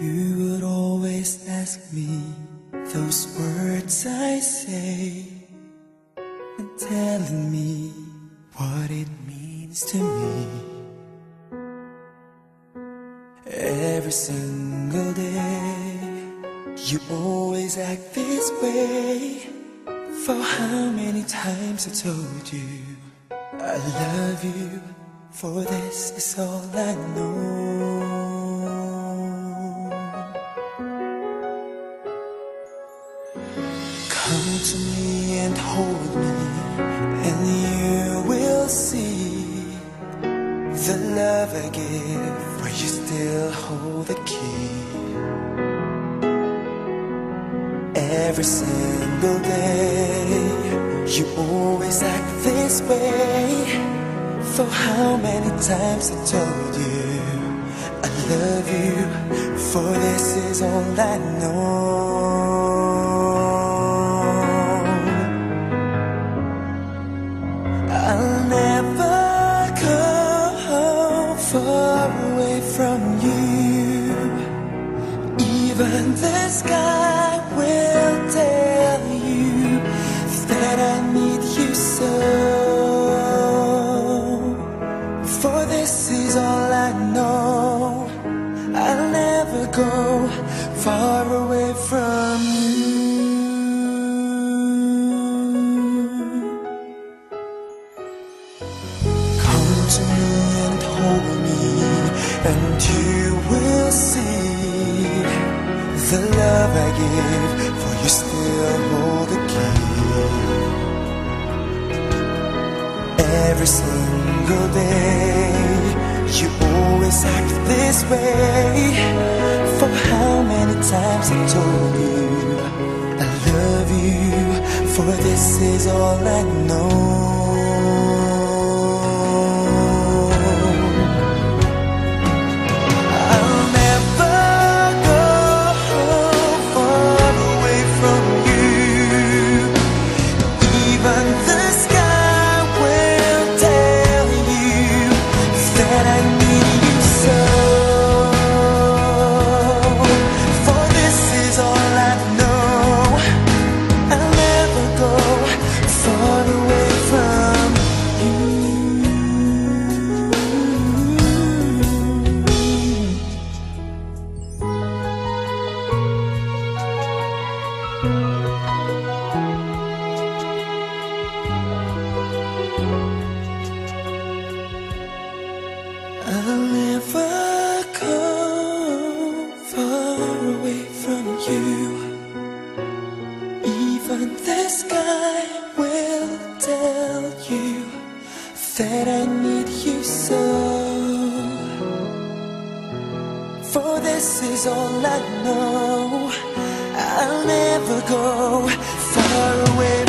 You would always ask me those words I say, and telling me what it means to me. Every single day, you always act this way. For how many times I told you I love you, for this is all I know. Come to me and hold me, and you will see the love I give, for you still hold the key. Every single day, you always act this way. For how many times I told you I love you, for this is all I know. I'll never go far away from you. Even the sky will tell you that I need you so. For this is all I know. I'll never go far away from you. Come to me and hold me, and you will see the love I give, for you still hold the key. Every single day, you always act this way. For how many times I told you I love you, for this is all I know. I'll never go far away from you. Even the sky will tell you that I need you so. For this is all I know. I'll never go far away